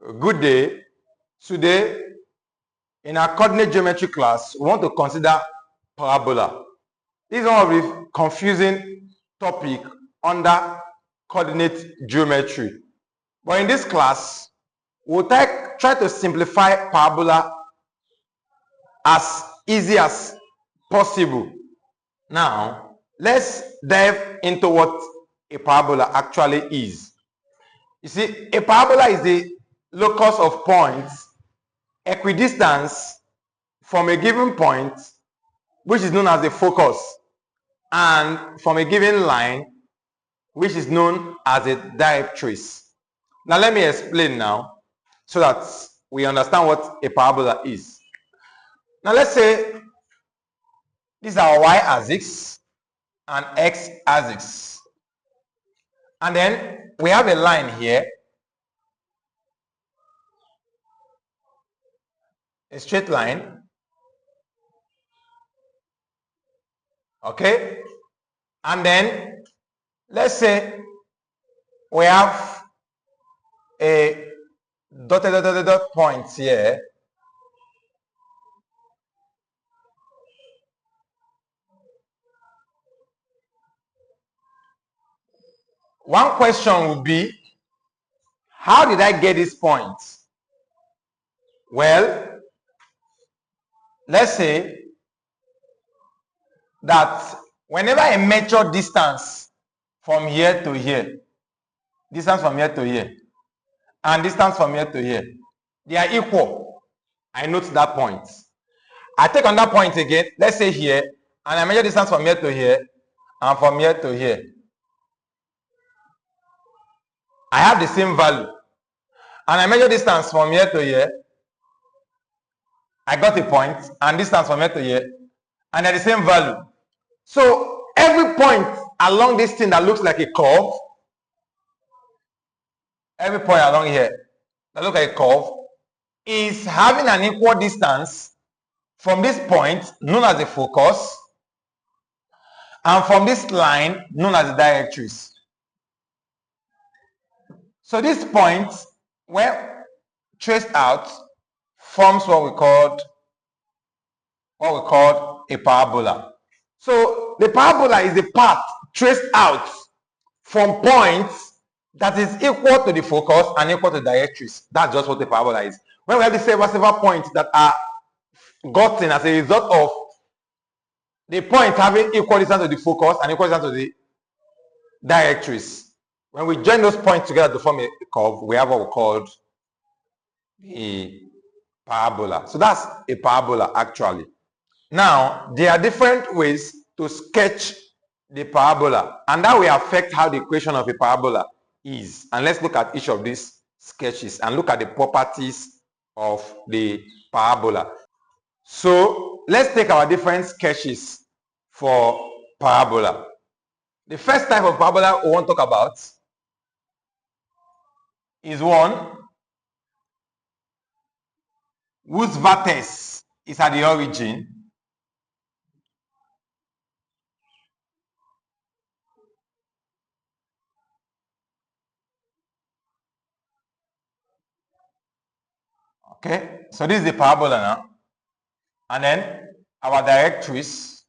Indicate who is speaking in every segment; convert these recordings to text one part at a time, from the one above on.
Speaker 1: Good day. Today, in our coordinate geometry class, we want to consider parabola. This is one of the confusing topic under coordinate geometry. But in this class, we'll try to simplify parabola as easy as possible. Now, let's dive into what a parabola actually is. You see, a parabola is the locus of points equidistant from a given point, which is known as the focus, and from a given line, which is known as a directrix. Now let me explain now so that we understand what a parabola is. Now let's say these are y-axis and x-axis, and then we have a line here, a straight line, okay, and then let's say we have a dotted point here, one question would be, how did I get this point? Well, let's say that whenever I measure distance from here to here, distance from here to here, and distance from here to here, they are equal. I note that point. I take on that point again, let's say here, and I measure distance from here to here, and from here to here. I have the same value. And I measure distance from here to here, I got a point, and distance from here to here, and they're the same value. So every point along this thing that looks like a curve, every point along here that looks like a curve is having an equal distance from this point known as the focus and from this line known as the directrix. So this point, when traced out, forms what we call a parabola. So the parabola is the path traced out from points that is equal to the focus and equal to the directrix. That's just what the parabola is. When we have the several points that are gotten as a result of the point having equal distance to the focus and equal distance to the directrix, when we join those points together to form a curve, we have what we call a parabola. So that's a parabola actually. Now, there are different ways to sketch the parabola, and that will affect how the equation of a parabola is. And let's look at each of these sketches and look at the properties of the parabola. So let's take our different sketches for parabola. The first type of parabola we want to talk about is one whose vertex is at the origin, okay, so this is the parabola now, and then our directrix,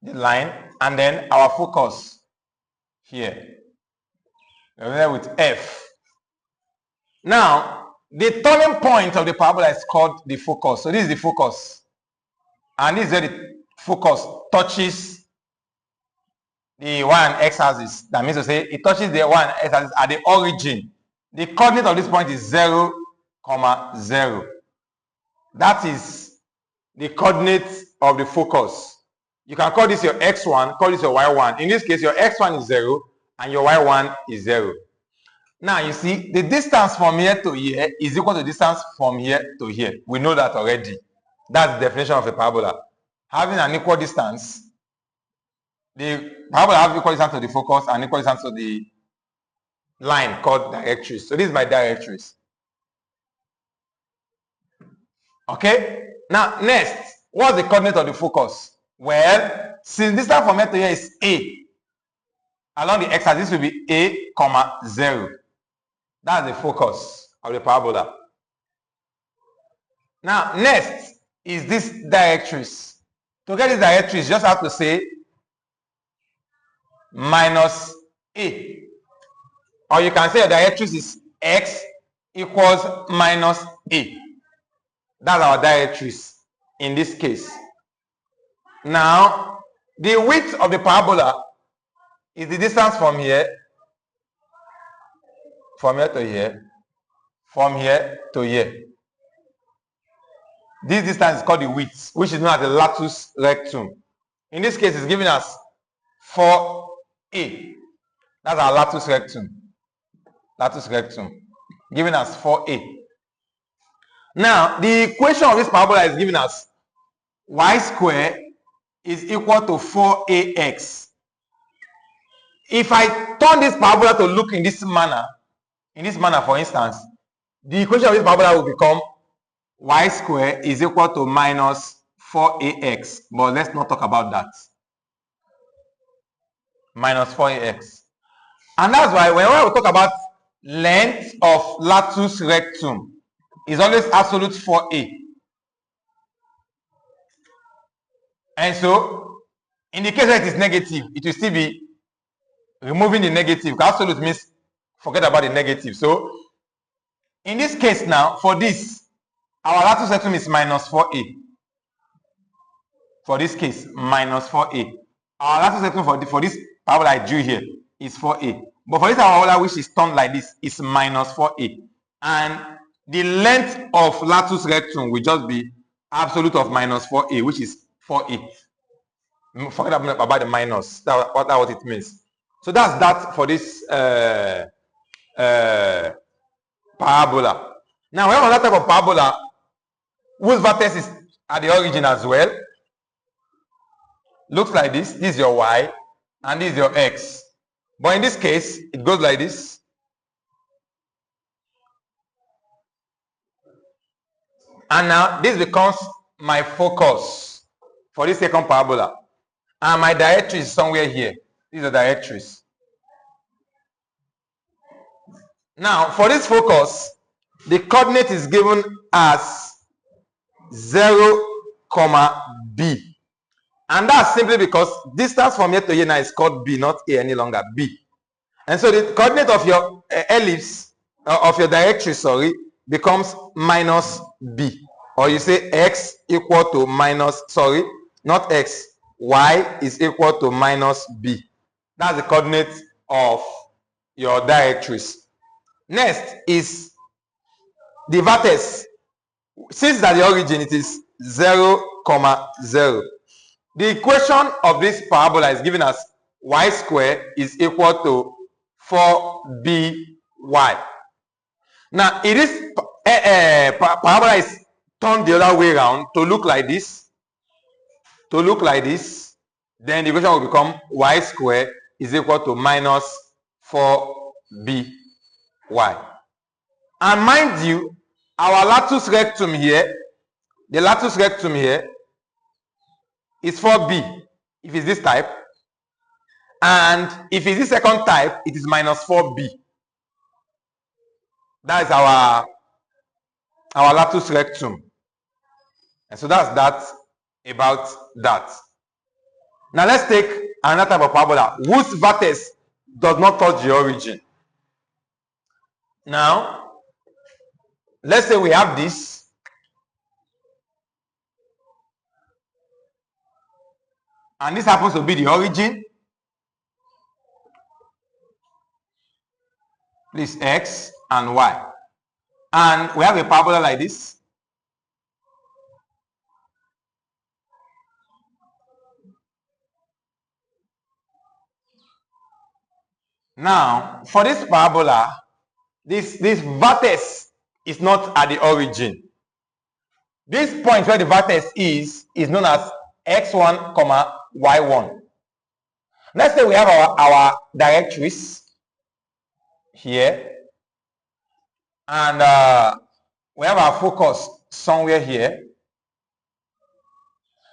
Speaker 1: the line, and then our focus here. We're there with F. Now, the turning point of the parabola is called the focus. So this is the focus. And this is where the focus touches the y and x axis. That means to say it touches the y and x axis at the origin. The coordinate of this point is 0, 0. That is the coordinate of the focus. You can call this your x1, call this your y1. In this case, your x1 is 0 and your y1 is 0. Now you see, the distance from here to here is equal to the distance from here to here. We know that already. That's the definition of a parabola. Having an equal distance, the parabola has equal distance to the focus and equal distance to the line called directrix. So this is my directrix. Okay? Now next, what's the coordinate of the focus? Well, since distance from here to here is A, along the x-axis will be A, 0. That's the focus of the parabola. Now, next is this directrix. To get this directrix, you just have to say minus a. Or you can say your directrix is x equals minus a. That's our directrix in this case. Now, the width of the parabola is the distance from here to here, from here to here. This distance is called the width, which is known as the latus rectum. In this case, it's giving us 4a. That's our latus rectum. Latus rectum, giving us 4a. Now, the equation of this parabola is giving us y squared is equal to 4ax. If I turn this parabola to look in this manner, for instance, the equation of this parabola will become y squared is equal to minus 4ax. But let's not talk about that. Minus 4ax. And that's why whenever we talk about length of latus rectum, is always absolute 4a. And so, in the case that it is negative, it will still be removing the negative. Absolute means forget about the negative. So, in this case now, for this, our latus rectum is minus 4a. For this case, minus 4a. Our latus rectum for this parabola I drew here is 4a. But for this parabola which is turned like this, is minus 4a. And the length of latus rectum will just be absolute of minus 4a, which is 4a. Forget about the minus. That's what it means. So that's that for this parabola. Now we have another type of parabola whose vertex is at the origin as well. Looks like this. This is your y and this is your x. But in this case, it goes like this. And now this becomes my focus for this second parabola. And my directrix is somewhere here. This is the directrix. Now, for this focus, the coordinate is given as 0, b. And that's simply because distance from here to here now is called b, not a any longer, b. And so the coordinate of your ellipse, of your directrix, becomes minus b. Or you say x equal to minus, not x, y is equal to minus b. That's the coordinate of your directrix. Next is the vertex. Since at the origin it is 0, 0. The equation of this parabola is giving us y squared is equal to 4by. Now, if this parabola is turned the other way around to look like this, then the equation will become y squared is equal to minus 4by. And mind you, our latus rectum here, the latus rectum here is 4b if it's this type, and if it's this second type, it is minus 4b. That is our latus rectum. And so that's that about that. Now let's take another type of parabola whose vertex does not touch the origin. Now, let's say we have this. And this happens to be the origin. Please, x and y. And we have a parabola like this. Now, for this parabola, this vertex is not at the origin. This point where the vertex is known as x1, y1. Let's say we have our directrix here, and we have our focus somewhere here.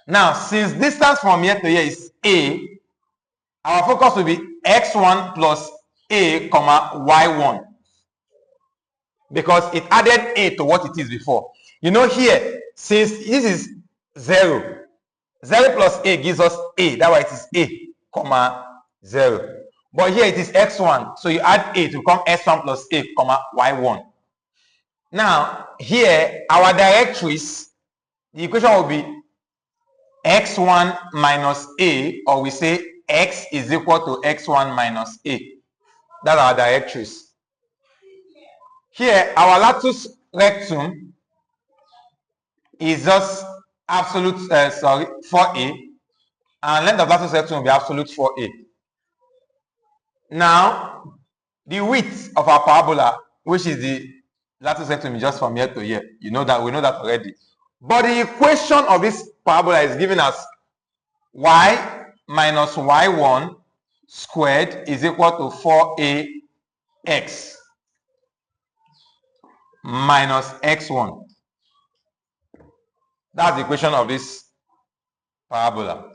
Speaker 1: Now, since distance from here to here is a, our focus will be x1 plus a, y1. because it added a to what it is before. You know, here, since this is 0, 0 plus a gives us a. That's why it is a, comma, 0. But here it is x1. So you add a to become x1 plus a, comma, y1. Now, here, our directrix, the equation will be x1 minus a, or we say x is equal to x1 minus a. That's our directrix. Here, our latus rectum is just absolute, 4a, and length of latus rectum will be absolute 4a. Now, the width of our parabola, which is the latus rectum, is just from here to here. You know that, we know that already. But the equation of this parabola is giving us y minus y1 squared is equal to 4ax minus x1. That's the equation of this parabola.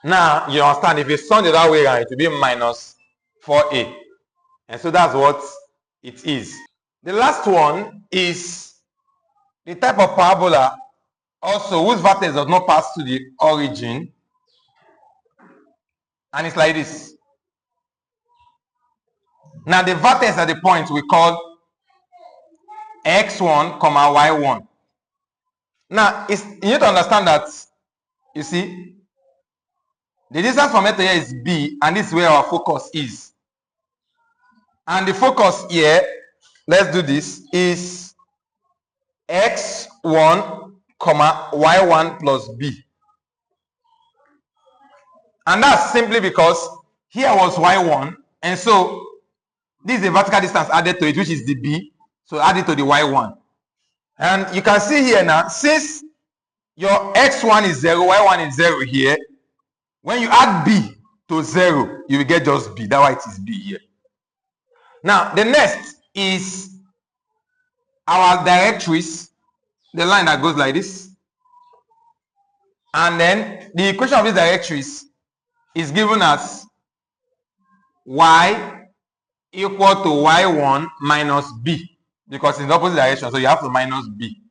Speaker 1: Now, you understand, if it's turned the other way around, it will be minus 4a. And so that's what it is. The last one is the type of parabola also whose vertex does not pass to the origin. And it's like this. Now, the vertex at the point we call x1, y1. Now, you need to understand that, you see, the distance from here to here is b, and this is where our focus is. And the focus here, let's do this, is x1, y1 plus b. And that's simply because here was y1, and so this is the vertical distance added to it, which is the b, so add it to the y1. And you can see here now, since your x1 is 0, y1 is 0 here, when you add b to 0, you will get just b. That's why it is b here. Now, the next is our directrix, the line that goes like this. And then the equation of this directrix is given as y equal to y1 minus b, because it's in the opposite direction, so you have to minus b.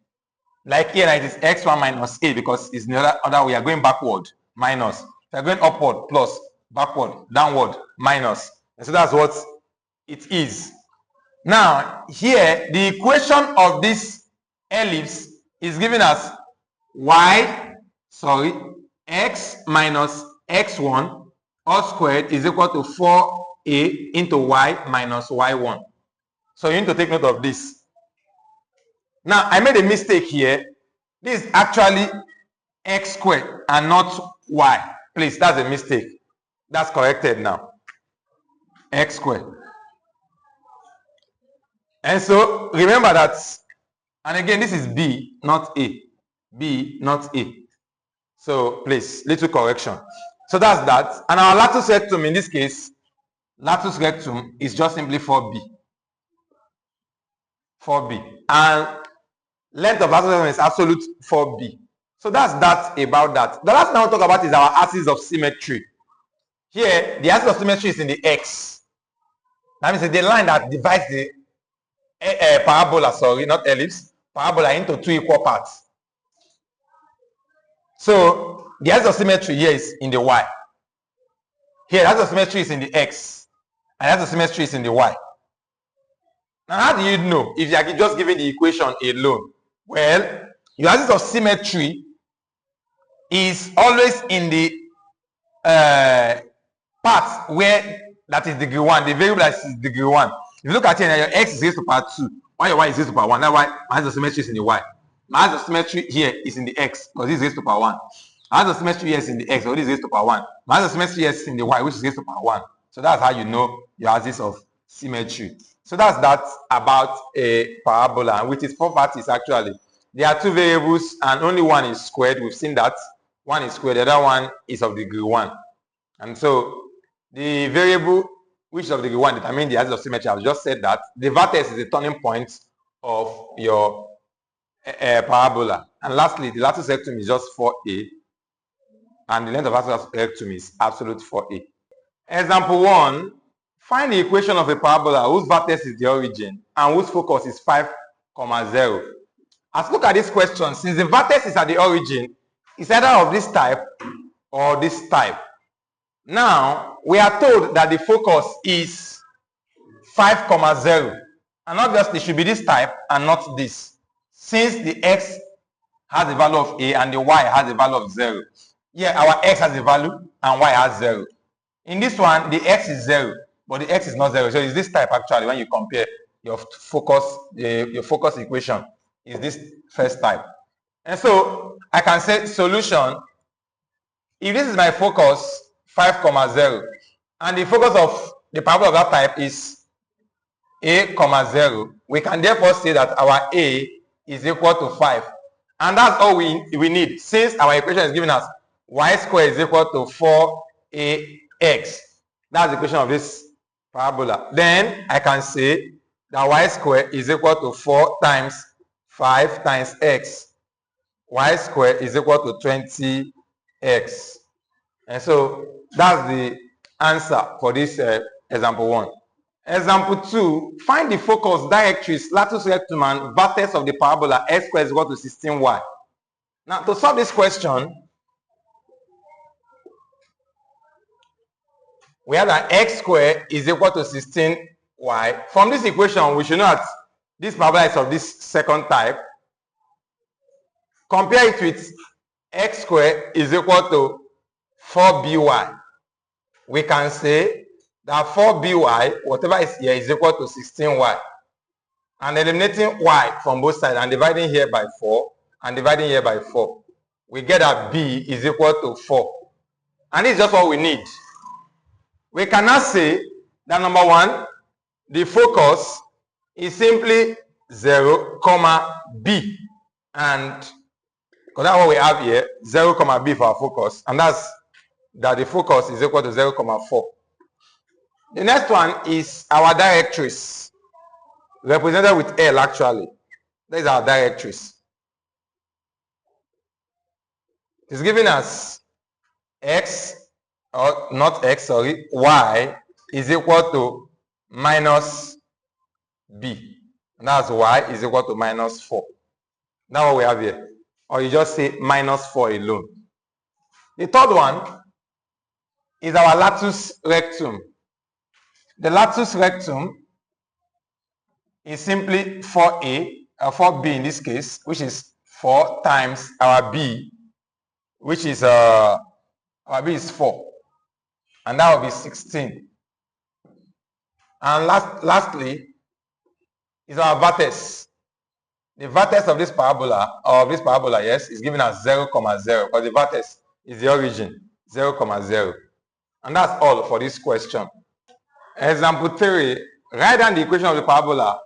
Speaker 1: Like here, it is x1 minus a, because it's in the other way. We are going backward, minus. We are going upward, plus, backward, downward, minus. And so that's what it is. Now, here, the equation of this ellipse is giving us x minus x1 all squared is equal to 4a into y minus y1. So you need to take note of this. Now, I made a mistake here. This is actually x squared and not y. Please, that's a mistake. That's corrected now. X squared. And so, remember that, and again, this is b, not a. B, not a. So, please, little correction. So that's that. And our latus rectum, in this case, latus rectum is just simply 4b. 4b. And length of latus rectum is absolute 4b. So that's that about that. The last thing I want to talk about is our axis of symmetry. Here, the axis of symmetry is in the x. That means the line that divides the parabola, not ellipse, parabola into two equal parts. So the axis of symmetry here is in the y. Here, the axis of symmetry is in the x. And the axis of symmetry is in the y. Now, how do you know if you are just given the equation alone? Well, your axis of symmetry is always in the part where that is degree 1, the variable that is degree 1. If you look at it, your x is raised to power 2, while your y is raised to power 1. That's why my axis of symmetry is in the y. My axis of symmetry here is in the x, because this is raised to power 1. My axis of symmetry here is in the x, because this is raised to power 1. My axis of symmetry here is in the y, which is raised to power 1. So that's how you know your axis of symmetry. So that's that about a parabola, which is 4 parties actually. There are 2 variables and only one is squared. We've seen that. One is squared, the other one is of degree 1. And so the variable which is of degree 1 determines the axis of symmetry. I've just said that. The vertex is the turning point of your parabola. And lastly, the latus rectum is just 4a. And the length of latus rectum is absolute 4a. Example 1, Find the equation of a parabola whose vertex is the origin and whose focus is 5, 0. As look at this question, since the vertex is at the origin, it's either of this type or this type. Now, we are told that the focus is 5, 0. And obviously, it should be this type and not this. Since the x has the value of a and the y has the value of 0. Yeah, our x has a value and y has 0. In this one, the x is 0, but the x is not 0. So it's this type actually when you compare your focus, your focus equation is this first type. And so I can say solution, if this is my focus 5, 0, and the focus of the parabola of that type is a, 0, we can therefore say that our a is equal to 5. And that's all we need, since our equation is giving us y squared is equal to 4ax. That's the equation of this parabola. Then I can say that y squared is equal to 4 times 5 times x. Y squared is equal to 20x. And so that's the answer for this example 1. Example 2, find the focus, directrix, latus rectum, and vertex of the parabola x squared is equal to 16y. Now, to solve this question, we have that x squared is equal to 16y. From this equation, we should know that this parabola is of this second type. Compare it with x squared is equal to 4by. We can say that 4by, whatever is here, is equal to 16y. And eliminating y from both sides and dividing here by 4 and dividing here by 4, we get that b is equal to 4. And this is just what we need. We cannot say that number 1, the focus is simply 0, b. And because that's what we have here, 0, b for our focus. And that's that the focus is equal to 0, 4. The next one is our directrix, represented with L actually. That is our directrix. It's giving us x, or not x, sorry, y is equal to minus b. And that's y is equal to minus 4. That's what we have here. Or you just say minus 4 alone. The third one is our latus rectum. The latus rectum is simply 4b in this case, which is 4 times our b, which is our b is 4. And that will be 16. And lastly is our vertex. The vertex of this parabola, yes, is given as 0, 0, because the vertex is the origin, 0, 0. And that's all for this question. Example 3, write down the equation of the parabola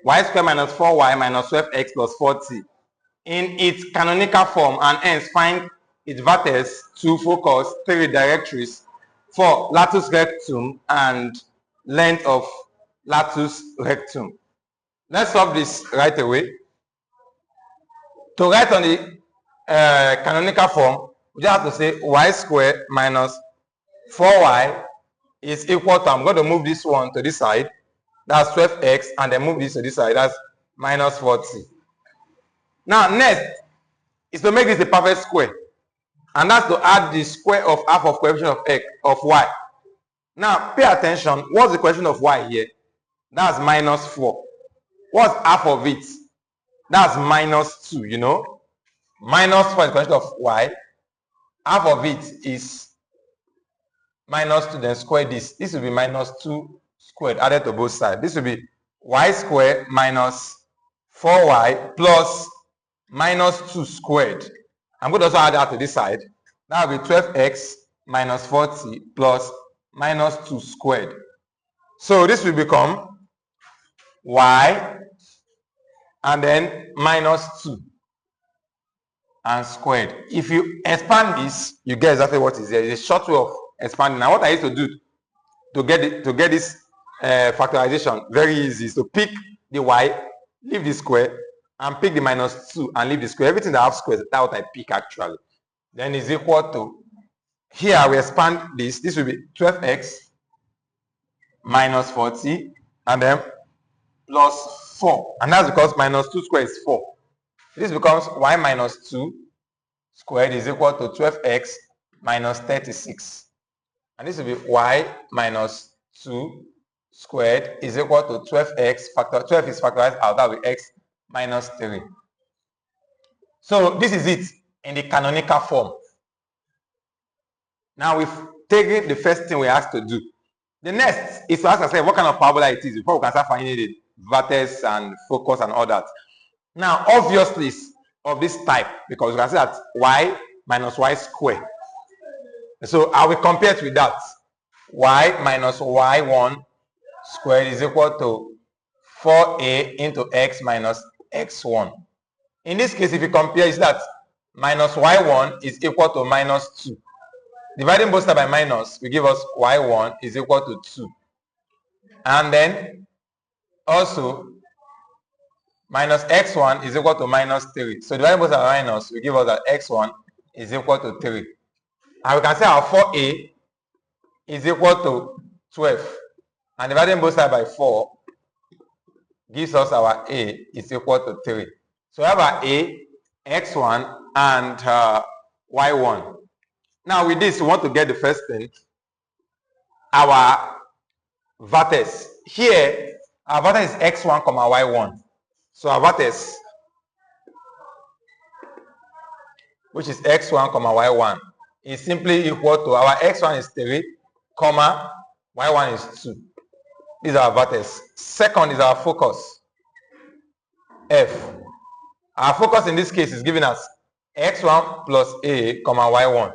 Speaker 1: y squared minus 4y minus 12x plus 40 in its canonical form, and hence find its vertex, 2 focus, 3 directrix, 4 latus rectum, and length of latus rectum. Let's solve this right away. To write on the canonical form, we just have to say y squared minus 4y is equal to, I'm going to move this one to this side, that's 12x, and then move this to this side, that's minus 40. Now, next is to make this a perfect square, and that's to add the square of half of coefficient of x, of y. Now, pay attention, what's the coefficient of y here? That's minus 4. What's half of it? That's minus 2, you know. Minus 4 is the coefficient of y. Half of it is minus 2, then square this. This will be minus 2 squared added to both sides. This will be y squared minus 4y plus minus 2 squared. I'm going to also add that to this side. That will be 12x minus 40 plus minus 2 squared. So this will become y and then minus 2 and squared. If you expand this, you get exactly what is there. It's a short way of expanding. Now what I used to do to get this factorization very easy is to pick the y, leave the square, and pick the minus 2 and leave the square. Everything that have squares, that's what I pick actually. Then is equal to, here we expand this will be 12x minus 40 and then plus 4. And that's because minus 2 squared is 4. This becomes y minus 2 squared is equal to 12x minus 36. And this will be y minus 2 squared is equal to 12x factor. 12 is factorized out. That will be x minus 3. So this is it in the canonical form. Now we've taken the first thing we asked to do. The next is to ask ourselves what kind of parabola it is before we can start finding the vertex and focus and all that. Now, obviously, it's of this type because we can say that y minus y squared. So I will compare it with that. Y minus y1 squared is equal to 4a into x minus x1. In this case, if you compare, it's that minus y1 is equal to minus 2. Dividing both sides by minus will give us y1 is equal to 2. And then also minus x1 is equal to minus 3. So dividing both sides by minus will give us that x1 is equal to 3. And we can say our 4a is equal to 12. And dividing both sides by 4 gives us our a is equal to 3. So we have our a, x1, and y1. Now with this, we want to get the first thing, our vertex. Here, our vertex is x1, y1. So our vertex, which is x1, y1, is simply equal to our x1 is 3, y1 is 2. This is our vertex. Second is our focus, f. Our focus in this case is giving us x1 plus a, y1.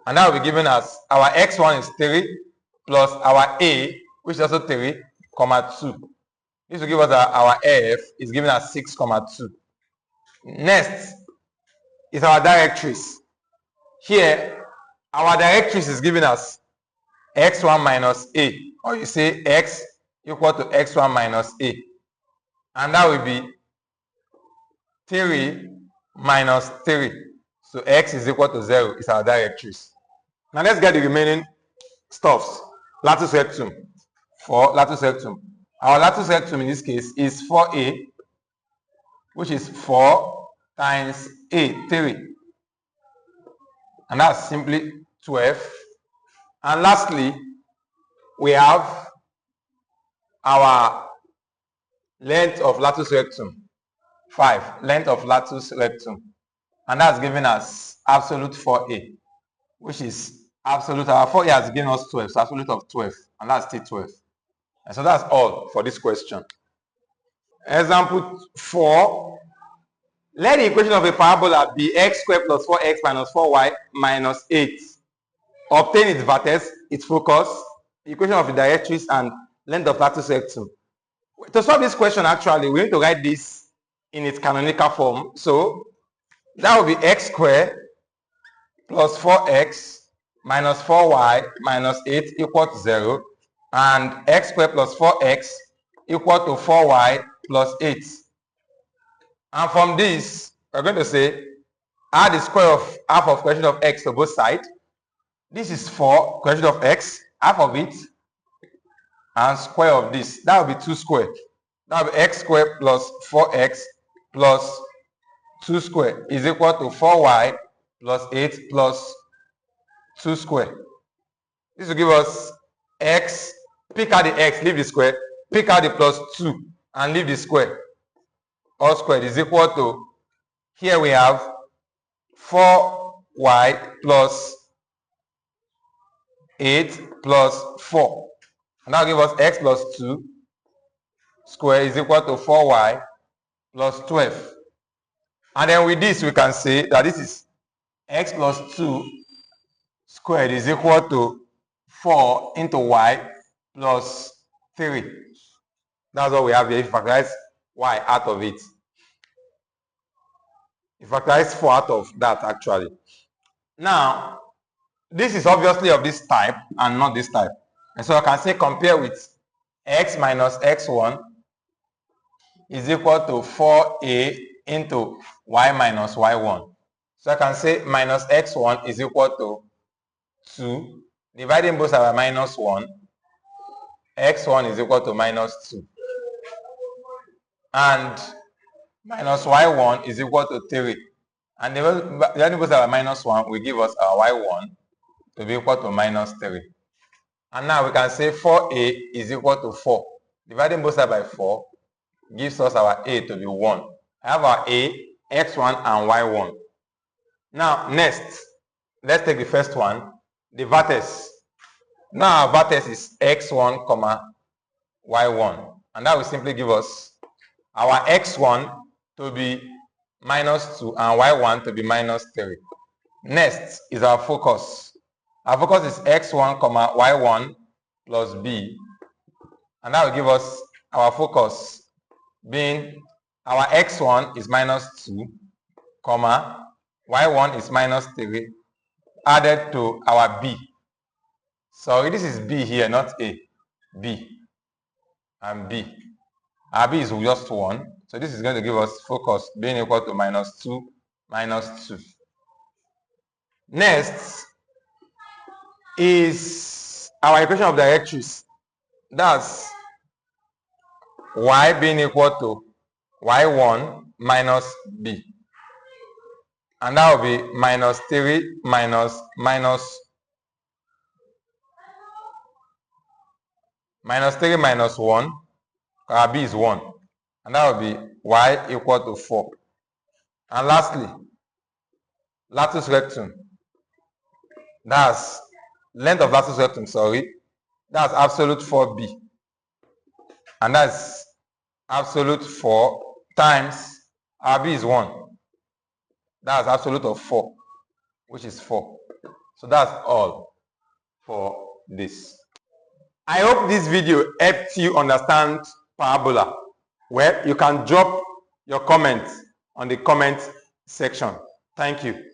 Speaker 1: And that will be giving us our x1 is 3 plus our a, which is also 3, 2. This will give us our f is giving us 6, 2. Next is our directrix. Here, our directrix is giving us x1 minus a, or you say x equal to x1 minus a. And that will be 3 minus 3. So x is equal to 0 is our directrix. Now let's get the remaining stuffs. Latus rectum. For latus rectum. Our latus rectum in this case is 4a, which is 4 times a, 3. And that's simply 12. And lastly, we have our length of latus rectum. 5. Length of latus rectum. And that's giving us absolute 4a, which is absolute. Our 4a has given us 12, so absolute of 12. And that's still 12. And so that's all for this question. Example 4. Let the equation of a parabola be x squared plus 4x minus 4y minus 8. Obtain its vertex, its focus, the equation of the directrix, and length of latus rectum. To solve this question, actually, we need to write this in its canonical form. So that will be x squared plus 4x minus 4y minus 8 equal to 0. And x squared plus 4x equal to 4y plus 8. And from this, we're going to say, add the square of half of quotient of x to both sides. This is 4, quotient of x, half of it, and square of this. That will be 2 squared. That will be x squared plus 4x plus 2 squared is equal to 4y plus 8 plus 2 squared. This will give us x, pick out the x, leave the square, pick out the plus 2 and leave the square. All squared is equal to, here we have 4y plus 8 plus 4. And that will give us x plus 2 square is equal to 4y plus 12. And then with this, we can say that this is x plus 2 squared is equal to 4 into y plus 3. That's what we have here. If you factorize y out of it. You factorize 4 out of that, actually. Now, this is obviously of this type and not this type. And so I can say compare with x minus x1 is equal to 4a into y minus y1. So I can say minus x1 is equal to 2, dividing both by minus 1. x1 is equal to minus 2. And minus y1 is equal to 3. And the variables that are minus 1 will give us our y1 to be equal to minus 3. And now we can say 4a is equal to 4. Dividing both sides by 4 gives us our a to be 1. I have our a, x1 and y1. Now next, let's take the first one, the vertex. Now our vertex is x1, y1. And that will simply give us our x1 to be minus 2 and y1 to be minus 3. Next is our focus. Our focus is x1, y1 plus b. And that will give us our focus being our x1 is minus 2, y1 is minus 3, added to our b. So this is b here, not a, b and b. Our b is just 1. So this is going to give us focus being equal to minus 2, minus 2. Next is our equation of directrix. That's y being equal to y1 minus b. And that will be minus 3 minus 3 minus 1. Our b is 1. And that will be y equal to 4. And lastly, latus rectum. That's length of latus rectum, that's absolute 4b. And that's absolute 4 times our b is 1. That's absolute of 4, which is 4. So that's all for this. I hope this video helped you understand parabola. Well, you can drop your comments on the comment section. Thank you.